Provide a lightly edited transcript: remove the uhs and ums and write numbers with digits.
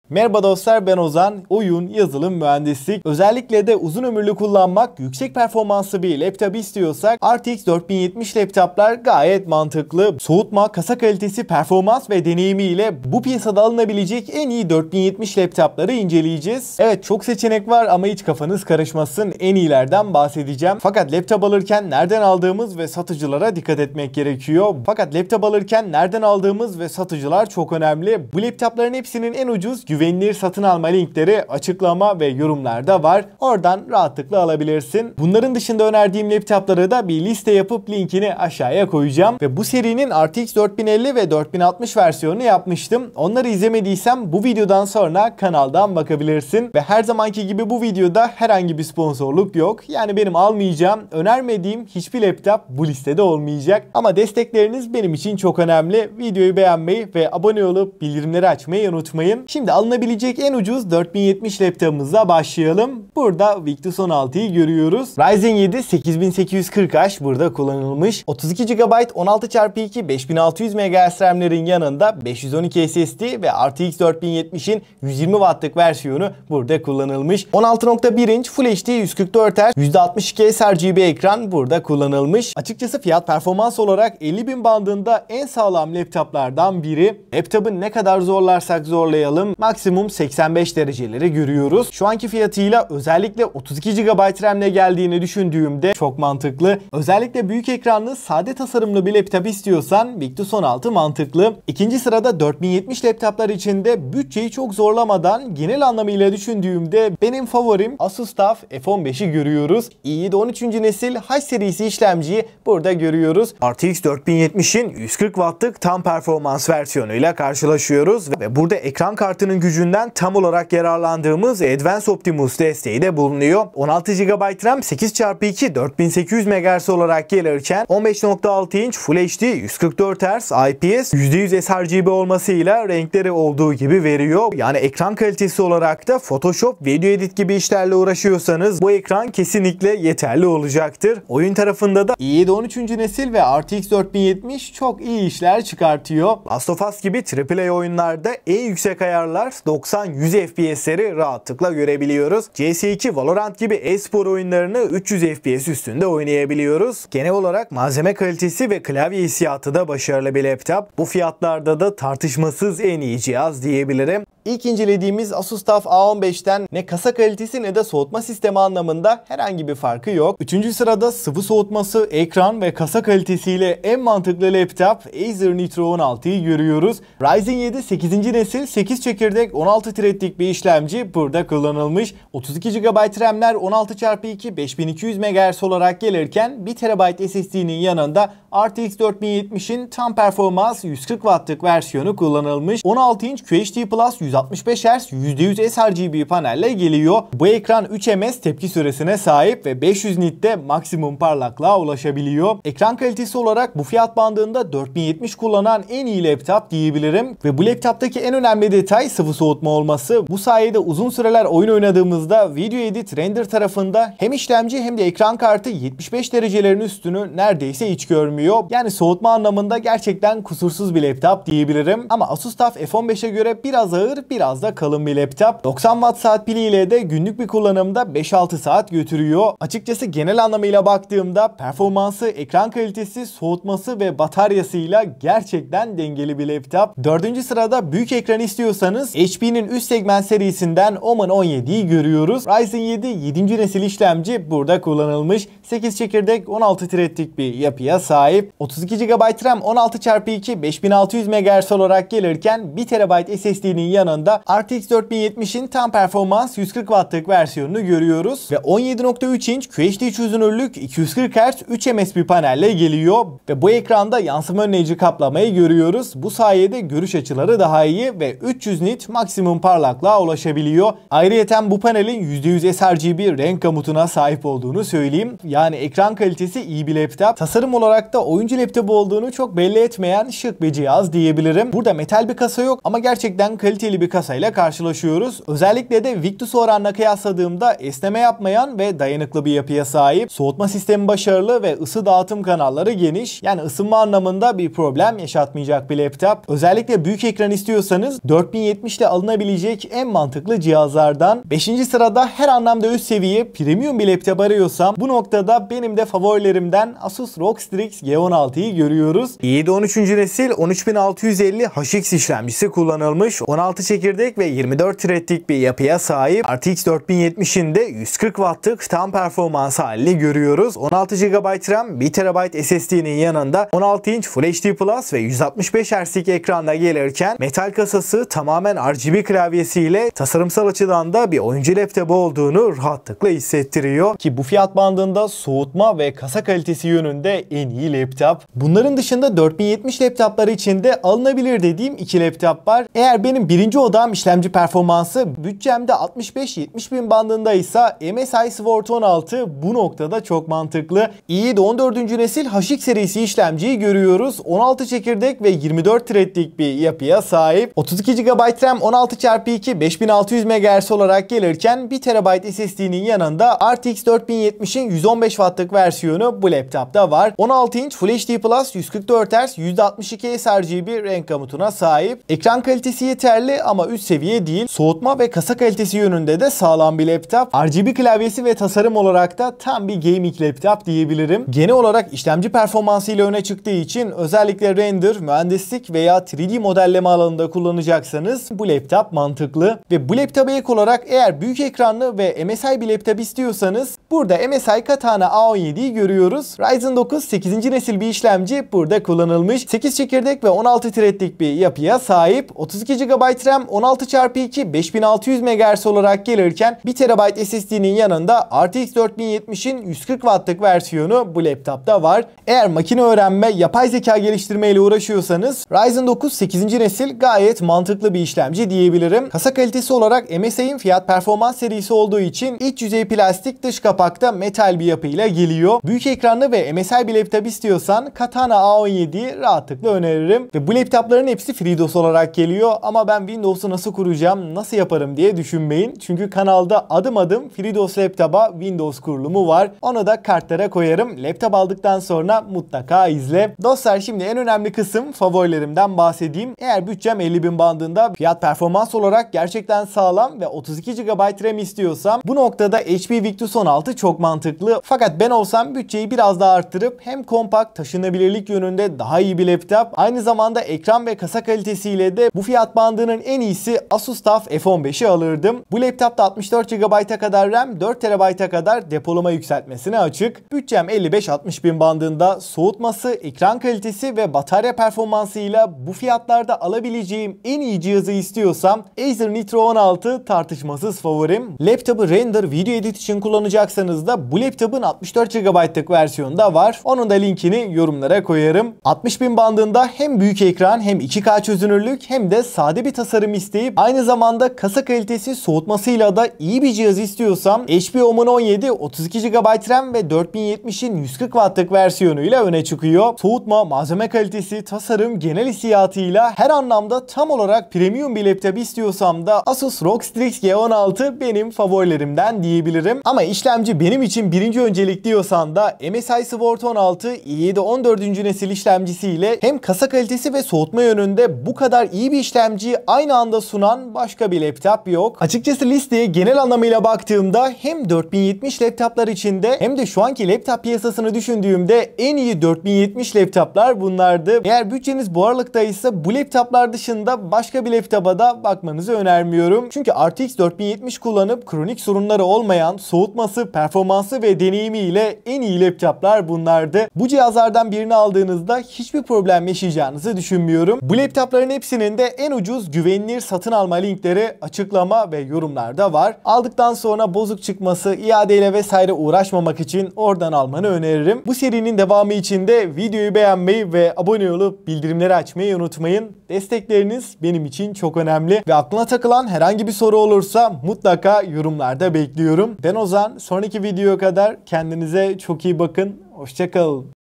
Merhaba dostlar, ben Ozan. Oyun, yazılım, mühendislik, özellikle de uzun ömürlü kullanmak, yüksek performanslı bir laptop istiyorsak RTX 4070 laptoplar gayet mantıklı. Soğutma, kasa kalitesi, performans ve deneyimiyle bu piyasada alınabilecek en iyi 4070 laptopları inceleyeceğiz. Evet, çok seçenek var ama hiç kafanız karışmasın, en iyilerden bahsedeceğim. Fakat laptop alırken nereden aldığımız ve satıcılara dikkat etmek gerekiyor. Satıcılar çok önemli. Bu laptopların hepsinin en ucuz, güvenilir satın alma linkleri açıklama ve yorumlarda var. Oradan rahatlıkla alabilirsin. Bunların dışında önerdiğim laptopları da bir liste yapıp linkini aşağıya koyacağım. Ve bu serinin RTX 4050 ve 4060 versiyonunu yapmıştım. Onları izlemediysen bu videodan sonra kanaldan bakabilirsin. Ve her zamanki gibi bu videoda herhangi bir sponsorluk yok. Yani benim almayacağım, önermediğim hiçbir laptop bu listede olmayacak. Ama destekleriniz benim için çok önemli. Videoyu beğenmeyi ve abone olup bildirimleri açmayı unutmayın. Şimdi alınabilecek en ucuz 4070 laptopumuza başlayalım. Burada Victus 16'yı görüyoruz. Ryzen 7 8840H burada kullanılmış. 32 GB 16x2 5600 MHz RAM'lerin yanında 512 SSD ve RTX 4070'in 120 Watt'lık versiyonu burada kullanılmış. 16.1 inç Full HD 144 Hz %62 sRGB ekran burada kullanılmış. Açıkçası fiyat performans olarak 50.000 bandında en sağlam laptoplardan biri. Laptop'u ne kadar zorlarsak zorlayalım maksimum 85 dereceleri görüyoruz. Şu anki fiyatıyla özellikle 32 GB RAM'le geldiğini düşündüğümde çok mantıklı. Özellikle büyük ekranlı sade tasarımlı bir laptop istiyorsan Victus 16 mantıklı. İkinci sırada 4070 laptoplar içinde bütçeyi çok zorlamadan genel anlamıyla düşündüğümde benim favorim Asus TUF F15'i görüyoruz. i7 13. nesil H serisi işlemciyi burada görüyoruz. RTX 4070'in 140 Watt'lık tam performans versiyonuyla karşılaşıyoruz ve burada ekran kartının gücünden tam olarak yararlandığımız Advanced Optimus desteği de bulunuyor. 16 GB RAM 8x2 4800 MHz olarak gelirken 15.6 inç Full HD 144 Hz IPS %100 sRGB olmasıyla renkleri olduğu gibi veriyor. Yani ekran kalitesi olarak da Photoshop, video edit gibi işlerle uğraşıyorsanız bu ekran kesinlikle yeterli olacaktır. Oyun tarafında da i7 13. nesil ve RTX 4070 çok iyi işler çıkartıyor. Last of Us gibi AAA oyunlarda en yüksek ayarlar 90-100 FPS'leri rahatlıkla görebiliyoruz. CS2, Valorant gibi e-spor oyunlarını 300 FPS üstünde oynayabiliyoruz. Genel olarak malzeme kalitesi ve klavye hissiyatı da başarılı bir laptop. Bu fiyatlarda da tartışmasız en iyi cihaz diyebilirim. İlk incelediğimiz Asus TUF A15'ten ne kasa kalitesi ne de soğutma sistemi anlamında herhangi bir farkı yok. Üçüncü sırada sıvı soğutması, ekran ve kasa kalitesiyle en mantıklı laptop Acer Nitro 16'yı görüyoruz. Ryzen 7 8. nesil 8 çekirdek 16 threadlik bir işlemci burada kullanılmış. 32 GB RAM'ler 16x2 5200 MHz olarak gelirken 1 TB SSD'nin yanında RTX 4070'in tam performans 140 Watt'lık versiyonu kullanılmış. 16 inç QHD Plus 165 Hz %100 sRGB panelle geliyor. Bu ekran 3 ms tepki süresine sahip ve 500 nit'te maksimum parlaklığa ulaşabiliyor. Ekran kalitesi olarak bu fiyat bandında 4070 kullanan en iyi laptop diyebilirim. Ve bu laptoptaki en önemli detay sıvı soğutma olması. Bu sayede uzun süreler oyun oynadığımızda video edit render tarafında hem işlemci hem de ekran kartı 75 derecelerin üstünü neredeyse hiç görmüyor. Yani soğutma anlamında gerçekten kusursuz bir laptop diyebilirim. Ama Asus TUF F15'e göre biraz ağır, biraz da kalın bir laptop. 90 Watt saat piliyle de günlük bir kullanımda 5-6 saat götürüyor. Açıkçası genel anlamıyla baktığımda performansı, ekran kalitesi, soğutması ve bataryasıyla gerçekten dengeli bir laptop. Dördüncü sırada büyük ekran istiyorsanız HP'nin üst segment serisinden Omen 17'yi görüyoruz. Ryzen 7 7. nesil işlemci burada kullanılmış. 8 çekirdek 16 threadlik bir yapıya sahip. 32 GB RAM 16x2 5600 MHz olarak gelirken 1 TB SSD'nin yanında RTX 4070'in tam performans 140 Watt'lık versiyonunu görüyoruz. Ve 17.3 inç QHD çözünürlük 240 Hz 3 ms bir panelle geliyor. Ve bu ekranda yansıma önleyici kaplamayı görüyoruz. Bu sayede görüş açıları daha iyi ve 300 nit maksimum parlaklığa ulaşabiliyor. Ayrıyeten bu panelin %100 sRGB renk gamutuna sahip olduğunu söyleyeyim. Yani ekran kalitesi iyi bir laptop. Tasarım olarak da oyuncu laptopu olduğunu çok belli etmeyen şık bir cihaz diyebilirim. Burada metal bir kasa yok ama gerçekten kaliteli kaliteli bir kasayla karşılaşıyoruz. Özellikle de Victus oranla kıyasladığımda esneme yapmayan ve dayanıklı bir yapıya sahip. Soğutma sistemi başarılı ve ısı dağıtım kanalları geniş. Yani ısınma anlamında bir problem yaşatmayacak bir laptop. Özellikle büyük ekran istiyorsanız 4070 ile alınabilecek en mantıklı cihazlardan. 5. sırada her anlamda üst seviye premium bir laptop arıyorsam bu noktada benim de favorilerimden Asus ROG Strix G16'yı görüyoruz. i7 13. nesil 13650 HX işlemcisi kullanılmış. 16 çekirdek ve 24 threadlik bir yapıya sahip. RTX 4070'in de 140 Watt'lık tam performans halini görüyoruz. 16 GB RAM, 1 TB SSD'nin yanında 16 inç Full HD Plus ve 165 Hz'lik ekranda gelirken metal kasası tamamen RGB klavyesiyle tasarımsal açıdan da bir oyuncu laptopu olduğunu rahatlıkla hissettiriyor. Ki bu fiyat bandında soğutma ve kasa kalitesi yönünde en iyi laptop. Bunların dışında 4070 laptopları için de alınabilir dediğim iki laptop var. Eğer benim birinci odağım işlemci performansı, bütçemde 65-70 bin bandındaysa MSI Sword 16 bu noktada çok mantıklı. i7 14. nesil HX serisi işlemciyi görüyoruz. 16 çekirdek ve 24 threadlik bir yapıya sahip. 32 GB RAM 16x2 5600 MHz olarak gelirken 1 TB SSD'nin yanında RTX 4070'in 115 Watt'lık versiyonu bu laptopta var. 16 inç Full HD Plus 144 Hz %62 sRGB renk gamutuna sahip. Ekran kalitesi yeterli ama üst seviye değil. Soğutma ve kasa kalitesi yönünde de sağlam bir laptop. RGB klavyesi ve tasarım olarak da tam bir gaming laptop diyebilirim. Genel olarak işlemci performansı ile öne çıktığı için özellikle render, mühendislik veya 3D modelleme alanında kullanacaksanız bu laptop mantıklı. Ve bu laptopa ek olarak eğer büyük ekranlı ve MSI bir laptop istiyorsanız burada MSI Katana A17'yi görüyoruz. Ryzen 9 8. nesil bir işlemci burada kullanılmış. 8 çekirdek ve 16 threadlik bir yapıya sahip. 32 GB RAM 16x2 5600 MHz olarak gelirken 1 TB SSD'nin yanında RTX 4070'in 140 Watt'lık versiyonu bu laptopta var. Eğer makine öğrenme, yapay zeka geliştirme ile uğraşıyorsanız Ryzen 9 8. nesil gayet mantıklı bir işlemci diyebilirim. Kasa kalitesi olarak MSI'in fiyat performans serisi olduğu için iç yüzey plastik, dış kapakta metal bir yapıyla geliyor. Büyük ekranlı ve MSI bir laptop istiyorsan Katana A17'yi rahatlıkla öneririm. Ve bu laptopların hepsi FreeDOS olarak geliyor ama ben Windows'u nasıl kuracağım, nasıl yaparım diye düşünmeyin. Çünkü kanalda adım adım FreeDOS laptopa Windows kurulumu var. Onu da kartlara koyarım. Laptop aldıktan sonra mutlaka izle. Dostlar, şimdi en önemli kısım favorilerimden bahsedeyim. Eğer bütçem 50 bin bandında, fiyat performans olarak gerçekten sağlam ve 32 GB RAM istiyorsam bu noktada HP Victus 16 çok mantıklı. Fakat ben olsam bütçeyi biraz daha arttırıp hem kompakt, taşınabilirlik yönünde daha iyi bir laptop, aynı zamanda ekran ve kasa kalitesiyle de bu fiyat bandının en iyisi Asus TUF F15'i alırdım. Bu laptopta 64 GB'a kadar RAM, 4 TB'a kadar depolama yükseltmesine açık. Bütçem 55-60 bin bandında, soğutması, ekran kalitesi ve batarya performansıyla bu fiyatlarda alabileceğim en iyi cihazı istiyorsam Acer Nitro 16 tartışmasız favorim. Laptopu render, video edit için kullanacaksanız da bu laptopun 64 GB'lık versiyonu da var. Onun da linkini yorumlara koyarım. 60 bin bandında hem büyük ekran hem 2K çözünürlük hem de sade bir tasarım isteyip aynı zamanda kasa kalitesi, soğutmasıyla da iyi bir cihaz istiyorsam HP Omen 17 32 GB RAM ve 4070'in 140 Watt'lık versiyonuyla öne çıkıyor. Soğutma, malzeme kalitesi, tasarım, genel hissiyatıyla her anlamda tam olarak premium bir laptop istiyorsam da Asus ROG Strix G16 benim favorilerimden diyebilirim. Ama işlemci benim için birinci öncelik diyorsan da MSI Sword 16 i7 14. nesil işlemcisiyle hem kasa kalitesi ve soğutma yönünde bu kadar iyi bir işlemciyi aynı anda sunan başka bir laptop yok. Açıkçası listeye genel anlamıyla baktığımda hem 4070 laptoplar içinde hem de şu anki laptop piyasasını düşündüğümde en iyi 4070 laptoplar bunlardı. Eğer bütçeniz bu aralıktaysa bu laptoplar dışında başka bir laptopa da bakmanızı önermiyorum. Çünkü RTX 4070 kullanıp kronik sorunları olmayan, soğutması, performansı ve deneyimiyle en iyi laptoplar bunlardı. Bu cihazlardan birini aldığınızda hiçbir problem yaşayacağınızı düşünmüyorum. Bu laptopların hepsinin de en ucuz, güvenilir satın alma linkleri açıklama ve yorumlarda var. Aldıktan sonra bozuk çıkması, iadeyle vesaire uğraşmamak için oradan almanı öneririm. Bu serinin devamı için de videoyu beğenmeyi ve abone olup bildirimleri açmayı unutmayın. Destekleriniz benim için çok önemli ve aklına takılan herhangi bir soru olursa mutlaka yorumlarda bekliyorum. Ben Ozan. Sonraki videoya kadar kendinize çok iyi bakın. Hoşça kalın.